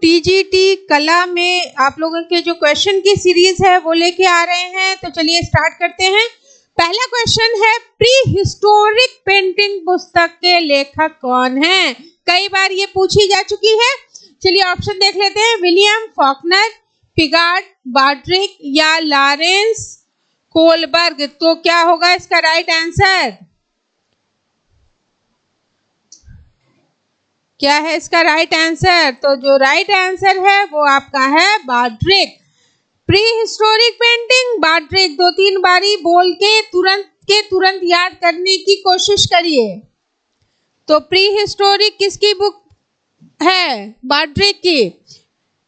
TGT कला में आप लोगों के जो क्वेश्चन की सीरीज है वो लेके आ रहे हैं। तो चलिए स्टार्ट करते हैं। पहला क्वेश्चन है, प्री हिस्टोरिक पेंटिंग पुस्तक के लेखक कौन हैं? कई बार ये पूछी जा चुकी है। चलिए ऑप्शन देख लेते हैं। विलियम फॉकनर, पिगार्ड, बाड्रिक या लॉरेंस कोलबर्ग। तो क्या होगा इसका राइट आंसर? क्या है इसका राइट आंसर? तो जो राइट आंसर है वो आपका है बाड्रिक। प्री हिस्टोरिक पेंटिंग बाड्रिक। 2-3 बारी बोल के तुरंत याद करने की कोशिश करिए। तो प्री हिस्टोरिक किसकी बुक है? बाड्रिक की।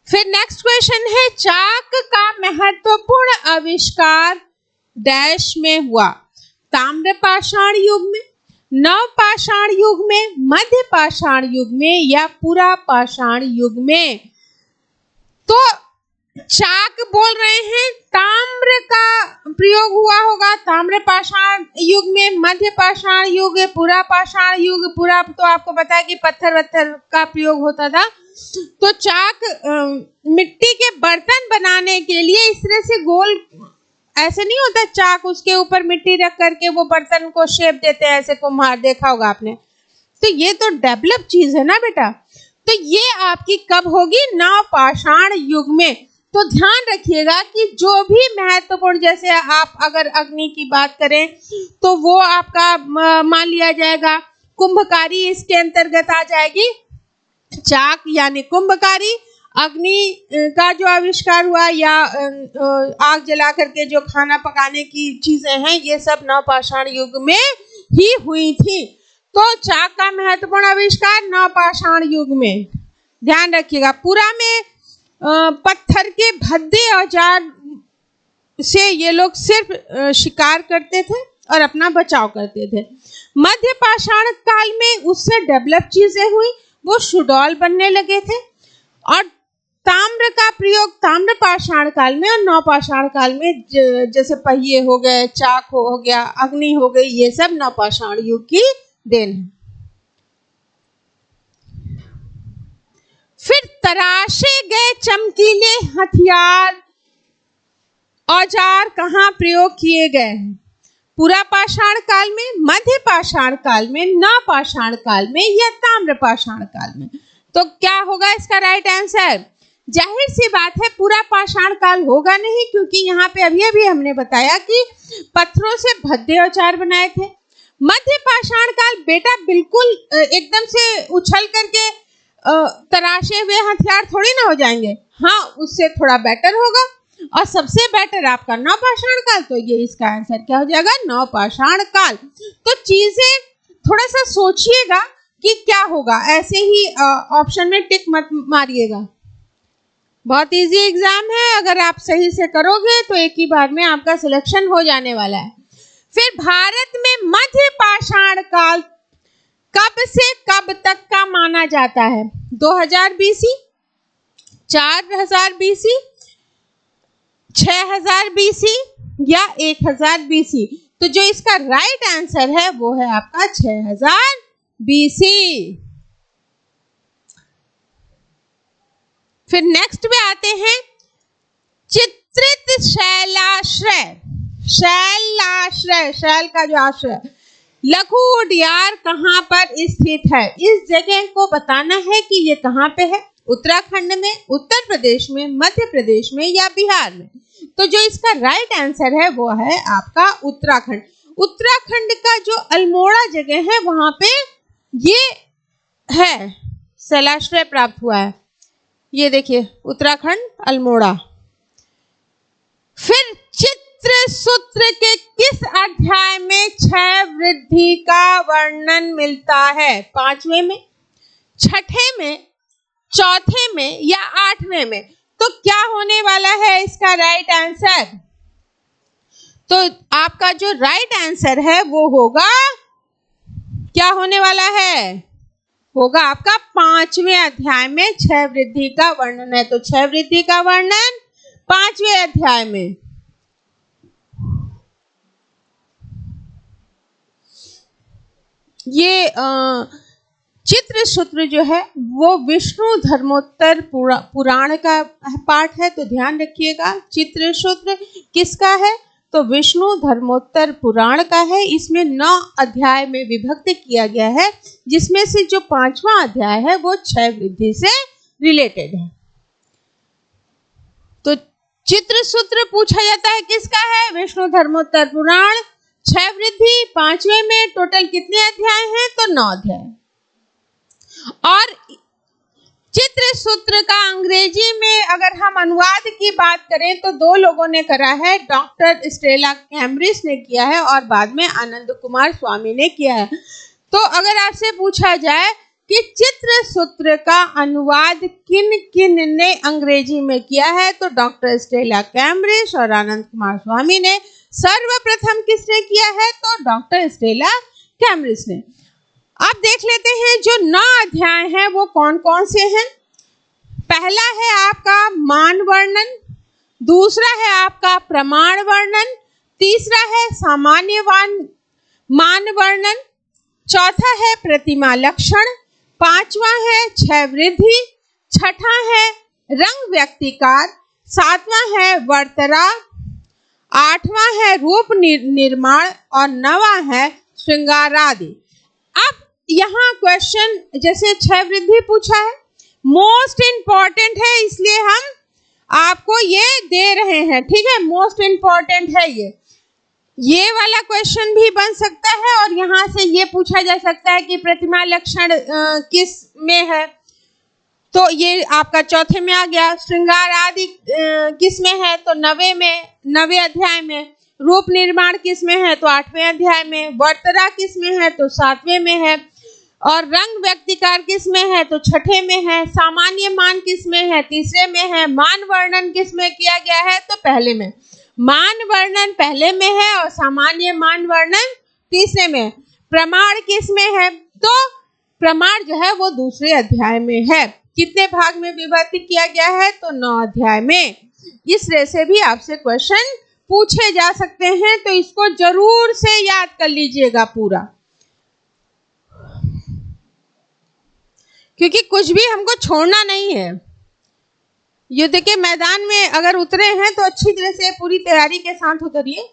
फिर नेक्स्ट क्वेश्चन है, चाक का महत्वपूर्ण आविष्कार डैश में हुआ? ताम्र पाषाण युग में, नव पाषाण युग में, मध्य पाषाण युग में या पुरा पाषाण युग में? तो चाक बोल रहे हैं, ताम्र का प्रयोग हुआ होगा ताम्र पाषाण युग में, मध्य पाषाण युग, पुरा पाषाण युग। पुरा तो आपको पता है कि पत्थर वत्थर का प्रयोग होता था। तो चाक मिट्टी के बर्तन बनाने के लिए इस तरह से गोल, ऐसे नहीं होता चाक, उसके ऊपर मिट्टी रख करके वो बर्तन को शेप देते हैं, ऐसे कुम्हार देखा होगा आपने। तो ये तो डेवलप चीज है ना बेटा। तो ये आपकी कब होगी? नव पाषाण युग में। तो ध्यान रखिएगा कि जो भी महत्वपूर्ण, जैसे आप अगर अग्नि की बात करें तो वो आपका मान लिया जाएगा। कुंभकारी इसके अंतर्गत आ जाएगी। चाक यानी कुंभकारी। अग्नि का जो आविष्कार हुआ या आग जला करके जो खाना पकाने की चीजें हैं, ये सब नवपाषाण युग में ही हुई थी। तो चाक का महत्वपूर्ण आविष्कार नवपाषाण युग में। ध्यान रखिएगा। पुरा में पत्थर के भद्दे औजार से ये लोग सिर्फ शिकार करते थे और अपना बचाव करते थे। मध्य पाषाण काल में उससे डेवलप चीजें हुई, वो सुडौल बनने लगे थे। और ताम्र का प्रयोग ताम्र पाषाण काल में और नवपाषाण काल में, जैसे पहिए हो गए, चाक हो गया, अग्नि हो गई, ये सब नवपाषाण युग की देन है। फिर तराशे गए चमकीले हथियार औजार कहाँ प्रयोग किए गए हैं? पुरा पाषाण काल में, मध्य पाषाण काल में, नवपाषाण काल में या ताम्र पाषाण काल में? तो क्या होगा इसका राइट आंसर? जाहिर सी बात है पुरा पाषाण काल होगा नहीं, क्योंकि यहाँ पे अभी हमने बताया कि पत्थरों से भद्दे औजार बनाए थे। मध्य पाषाण काल बेटा बिल्कुल एकदम से उछल करके तराशे हुए हथियार थोड़ी ना हो जाएंगे। हाँ, उससे थोड़ा बेटर होगा। और सबसे बेटर आपका नवपाषाण काल। तो ये इसका आंसर क्या हो जाएगा? नवपाषाण काल। तो चीजें थोड़ा सा सोचिएगा कि क्या होगा, ऐसे ही ऑप्शन में टिक मत मारिएगा। बहुत इजी एग्जाम है, अगर आप सही से करोगे तो एक ही बार में आपका सिलेक्शन हो जाने वाला है। फिर भारत में मध्य पाषाण काल कब से कब तक का माना जाता है? 2000 बीसी, 4000 बीसी, 6000 बीसी या 1000 बीसी? तो जो इसका राइट आंसर है वो है आपका 6000 बीसी। फिर नेक्स्ट पे आते हैं, चित्रित शैलाश्रय। शैलाश्रय, शैल का जो आश्रय, लघु उडियार कहाँ पर स्थित है? इस जगह को बताना है कि ये कहाँ पे है। उत्तराखंड में, उत्तर प्रदेश में, मध्य प्रदेश में या बिहार में? तो जो इसका राइट आंसर है वो है आपका उत्तराखंड। उत्तराखंड का जो अल्मोड़ा जगह है वहां पे ये है, शैलाश्रय प्राप्त हुआ है। ये देखिए उत्तराखंड अल्मोड़ा। फिर चित्र सूत्र के किस अध्याय में क्षय वृद्धि का वर्णन मिलता है? 5वें में, 6ठे में, 4थे में या 8वें में? तो क्या होने वाला है इसका राइट आंसर? तो आपका जो राइट आंसर है वो होगा, क्या होने वाला है? होगा आपका 5वें अध्याय में क्षय वृद्धि का वर्णन है। तो क्षय वृद्धि का वर्णन 5वें अध्याय में। ये चित्रसूत्र जो है वो विष्णु धर्मोत्तर पुराण का पाठ है, तो ध्यान रखिएगा। चित्रसूत्र किसका है? तो विष्णु धर्मोत्तर पुराण का है। इसमें 9 अध्याय में विभक्त किया गया है, जिसमें से जो 5वां अध्याय है वो क्षय वृद्धि से रिलेटेड है। तो चित्रसूत्र पूछा जाता है किसका है? विष्णु धर्मोत्तर पुराण। क्षय वृद्धि 5वें में टोटल कितने अध्याय हैं? तो 9 अध्याय। और चित्रसूत्र का अंग्रेजी में अगर हम अनुवाद की बात करें तो 2 लोगों ने करा है, डॉक्टर स्टेला कैम्ब्रिज ने किया है और बाद में आनंद कुमार स्वामी ने किया है। तो अगर आपसे पूछा जाए कि चित्रसूत्र का अनुवाद किन किन ने अंग्रेजी में किया है, तो डॉक्टर स्टेला कैम्ब्रिज और आनंद कुमार स्वामी ने। सर्वप्रथम किसने किया है? तो डॉक्टर स्टेला कैम्ब्रिज ने। अब देख लेते हैं जो 9 अध्याय हैं वो कौन कौन से हैं। पहला है आपका मान वर्णन, दूसरा है आपका प्रमाण वर्णन, तीसरा है सामान्य मान वर्णन, चौथा है प्रतिमा लक्षण, 5वां है क्षय वृद्धि, 6ठा है रंग व्यक्तिकार, 7वां है वर्तरा, 8वां है रूप निर्माण और 9वां है श्रृंगारादि। अब यहाँ क्वेश्चन जैसे क्षय वृद्धि पूछा है, मोस्ट इंपॉर्टेंट है, इसलिए हम आपको ये दे रहे हैं, ठीक है। मोस्ट इंपॉर्टेंट है ये वाला क्वेश्चन भी बन सकता है और यहाँ से ये पूछा जा सकता है कि प्रतिमा लक्षण किस में है, तो ये आपका चौथे में आ गया। श्रृंगार आदि किस में है? तो 9वें अध्याय में। रूप निर्माण किस में है? तो 8वें अध्याय में। वर्तरा किस में है? तो 7वें में है। और रंग व्यक्तिकार किस में है? तो 6ठे में है। सामान्य मान किस में है? 3रे में है। मान वर्णन किस में किया गया है? तो पहले में। मान वर्णन पहले में है और सामान्य मान वर्णन 3रे में। प्रमाण किस में है? तो प्रमाण जो है वो 2रे अध्याय में है। कितने भाग में विभक्त किया गया है? तो 9 अध्याय में। इस तरह से भी आपसे क्वेश्चन पूछे जा सकते हैं, तो इसको जरूर से याद कर लीजिएगा पूरा, क्योंकि कुछ भी हमको छोड़ना नहीं है। युद्ध के मैदान में अगर उतरे हैं तो अच्छी तरह से पूरी तैयारी के साथ उतरिए,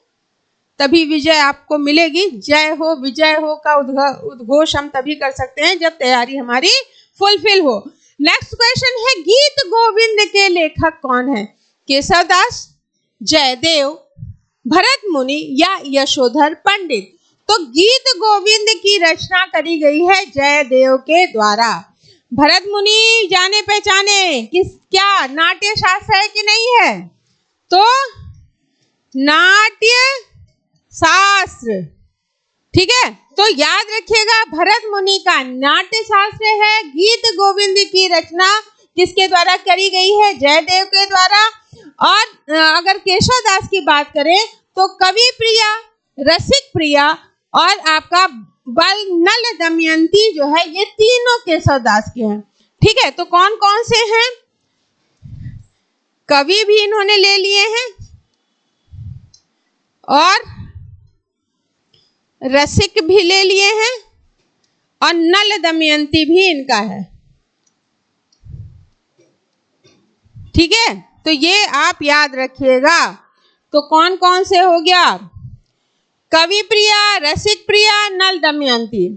तभी विजय आपको मिलेगी। जय हो विजय हो का उद्घोष हम तभी कर सकते हैं जब तैयारी हमारी फुलफिल हो। नेक्स्ट क्वेश्चन है, गीत गोविंद के लेखक कौन है? केशवदास, जयदेव, भरत मुनि या यशोधर पंडित? तो गीत गोविंद की रचना करी गई है जयदेव के द्वारा। भरत मुनि जाने पहचाने किस क्या नाट्य शास्त्र है कि नहीं है? तो नाट्य शास्त्र, ठीक है। तो याद रखिएगा भरत मुनि का नाट्य शास्त्र है। गीत गोविंद की रचना किसके द्वारा करी गई है? जयदेव के द्वारा। और अगर केशवदास की बात करें तो कवि प्रिया, रसिक प्रिया और आपका बल नल दमयंती जो है, ये तीनों केशवदास के हैं, ठीक है। तो कौन कौन से हैं? कवि भी इन्होंने ले लिए हैं और रसिक भी ले लिए हैं और नल दमयंती भी इनका है, ठीक है। तो ये आप याद रखिएगा। तो कौन कौन से हो गया? कवि प्रिया, रसिक प्रिया, नल दमयंती।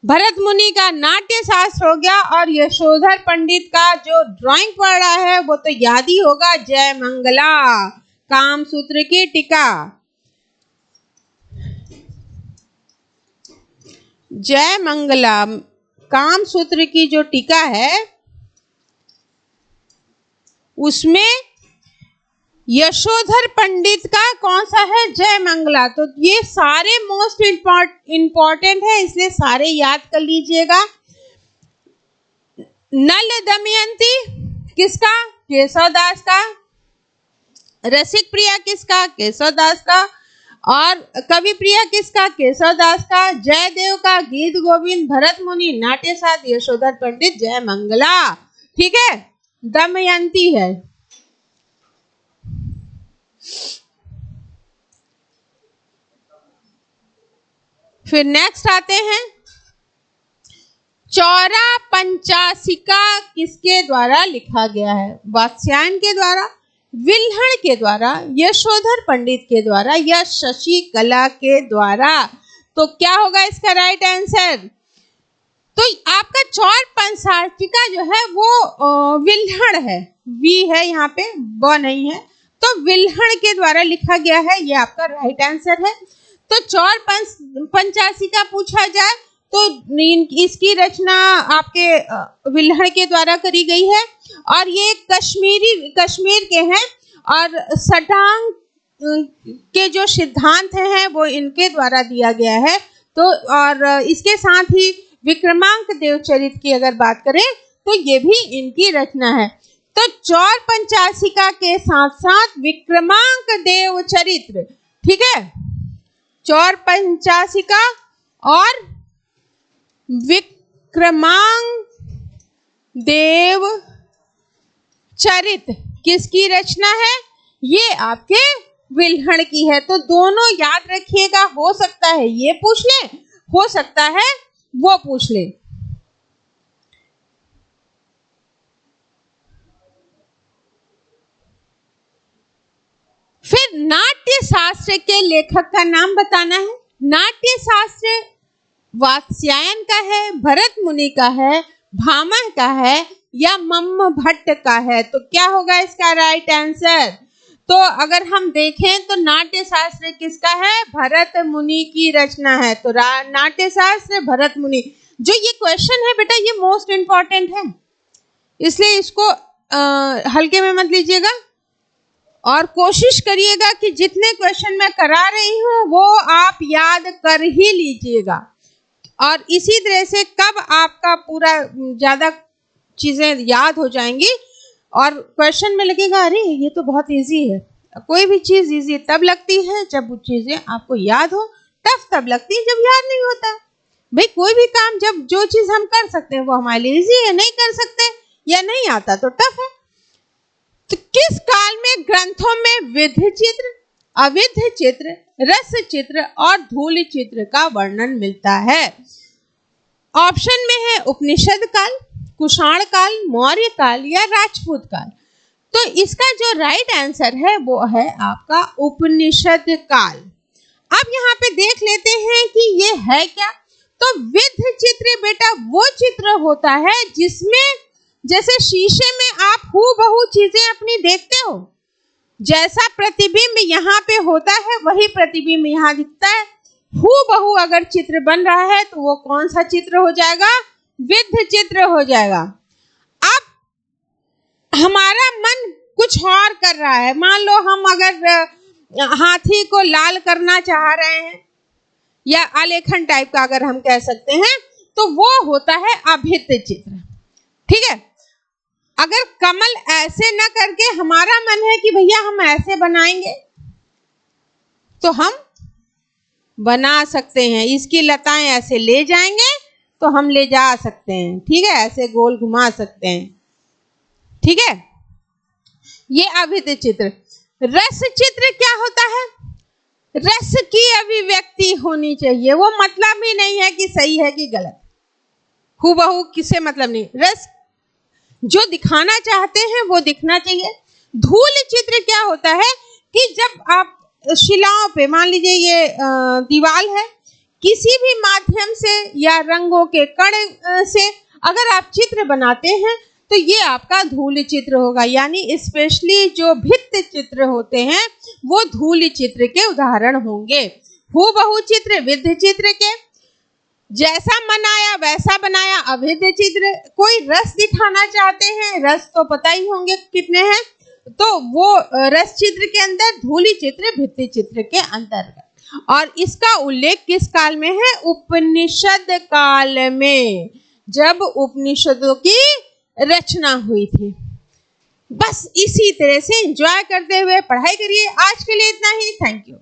भरत मुनि का नाट्य शास्त्र हो गया और यशोधर पंडित का जो ड्राइंग पढ़ रहा है वो तो याद ही होगा, जय मंगला कामसूत्र की टीका। जय मंगला कामसूत्र की जो टीका है उसमें यशोधर पंडित का कौन सा है? जय मंगला। तो ये सारे मोस्ट इंपॉर्टेंट है, इसलिए सारे याद कर लीजिएगा। नल दमयंती किसका? केशवदास का। रसिक प्रिया किसका? केशवदास का। और कवि प्रिया किसका? केशवदास का। जयदेव का गीत गोविंद, भरत मुनि नाट्य शास्त्र, यशोधर पंडित जय मंगला, ठीक है। दमयंती है। फिर नेक्स्ट आते हैं चौरा पंचाशिका किसके द्वारा लिखा गया है? वात्स्यायन के द्वारा, विल्हण के द्वारा, यशोधर पंडित के द्वारा या शशिकला के द्वारा? तो क्या होगा इसका राइट आंसर? तो आपका चौर पंचाशिका जो है वो विल्हण है, वी है यहाँ पे, ब नहीं है, तो विल्हण के द्वारा लिखा गया है, ये आपका राइट आंसर है। तो चौर पंचाशिका पूछा जाए तो इसकी रचना आपके विल्हण के द्वारा करी गई है और ये कश्मीर के हैं और सटांग के जो सिद्धांत हैं वो इनके द्वारा दिया गया है। तो और इसके साथ ही विक्रमांक देवचरित की अगर बात करें तो ये भी इनकी रचना है। तो चौर पंचाशिका के साथ साथ विक्रमांक देवचरित्र, ठीक है, चौर पंचाशिका और विक्रमांक देव चरित किसकी रचना है? ये आपके विल्हण की है। तो दोनों याद रखिएगा, हो सकता है ये पूछ ले, हो सकता है वो पूछ ले। फिर नाट्य शास्त्र के लेखक का नाम बताना है। नाट्य शास्त्र वात्स्यायन का है, भरत मुनि का है, भामह का है या मम्म भट्ट का है? तो क्या होगा इसका राइट आंसर? तो अगर हम देखें तो नाट्य शास्त्र किसका है? भरत मुनि की रचना है। तो नाट्य शास्त्र भरत मुनि। जो ये क्वेश्चन है बेटा ये मोस्ट इंपॉर्टेंट है, इसलिए इसको हल्के में मत लीजिएगा और कोशिश करिएगा कि जितने क्वेश्चन मैं करा रही हूँ वो आप याद कर ही लीजिएगा। और इसी तरह से कब आपका पूरा ज़्यादा चीज़ें याद हो जाएंगी और क्वेश्चन में लगेगा अरे ये तो बहुत इजी है। कोई भी चीज़ इजी तब लगती है जब वो चीज़ें आपको याद हो, टफ तब लगती है जब याद नहीं होता। भाई कोई भी काम जब जो चीज़ हम कर सकते हैं वो हमारे लिए इजी है, नहीं कर सकते या नहीं आता तो टफ है। तो किस काल में ग्रंथों में विध चित्र, अविध चित्र, रस चित्र और धूल चित्र का वर्णन मिलता है? ऑप्शन में है उपनिषद काल, कुषाण काल, मौर्य काल या राजपूत काल। तो इसका जो राइट आंसर है वो है आपका उपनिषद काल। अब यहाँ पे देख लेते हैं कि ये है क्या। तो विध चित्र बेटा वो चित्र होता है जिसमें जैसे शीशे में आप हूबहू चीजें अपनी देखते हो, जैसा प्रतिबिंब यहाँ पे होता है वही प्रतिबिंब यहाँ दिखता है। हूबहू अगर चित्र बन रहा है तो वो कौन सा चित्र हो जाएगा? विध चित्र हो जाएगा। अब हमारा मन कुछ और कर रहा है, मान लो हम अगर हाथी को लाल करना चाह रहे हैं या आलेखन टाइप का अगर हम कह सकते हैं तो वो होता है अभित चित्र, ठीक है। अगर कमल ऐसे न करके हमारा मन है कि भैया हम ऐसे बनाएंगे तो हम बना सकते हैं, इसकी लताएं ऐसे ले जाएंगे तो हम ले जा सकते हैं, ठीक है, ऐसे गोल घुमा सकते हैं, ठीक है। ये अभित चित्र। रस चित्र क्या होता है? रस की अभिव्यक्ति होनी चाहिए, वो मतलब ही नहीं है कि सही है कि गलत, हूबहू किसे मतलब नहीं, रस जो दिखाना चाहते हैं वो दिखना चाहिए। धूल चित्र क्या होता है कि जब आप शिलाओं पे, मान लीजिए ये दीवार है, किसी भी माध्यम से या रंगों के कण से अगर आप चित्र बनाते हैं तो ये आपका धूल चित्र होगा। यानी स्पेशली जो भित्ति चित्र होते हैं वो धूल चित्र के उदाहरण होंगे। हूबहू चित्र विध चित्र के, जैसा मन आया वैसा बनाया अभिध चित्र। कोई रस दिखाना चाहते हैं, रस तो पता ही होंगे कितने हैं, तो वो रस चित्र के अंदर, धूली चित्र भित्ति चित्र के अंतर्गत। और इसका उल्लेख किस काल में है? उपनिषद काल में, जब उपनिषदों की रचना हुई थी। बस इसी तरह से एंजॉय करते हुए पढ़ाई करिए। आज के लिए इतना ही। Thank you.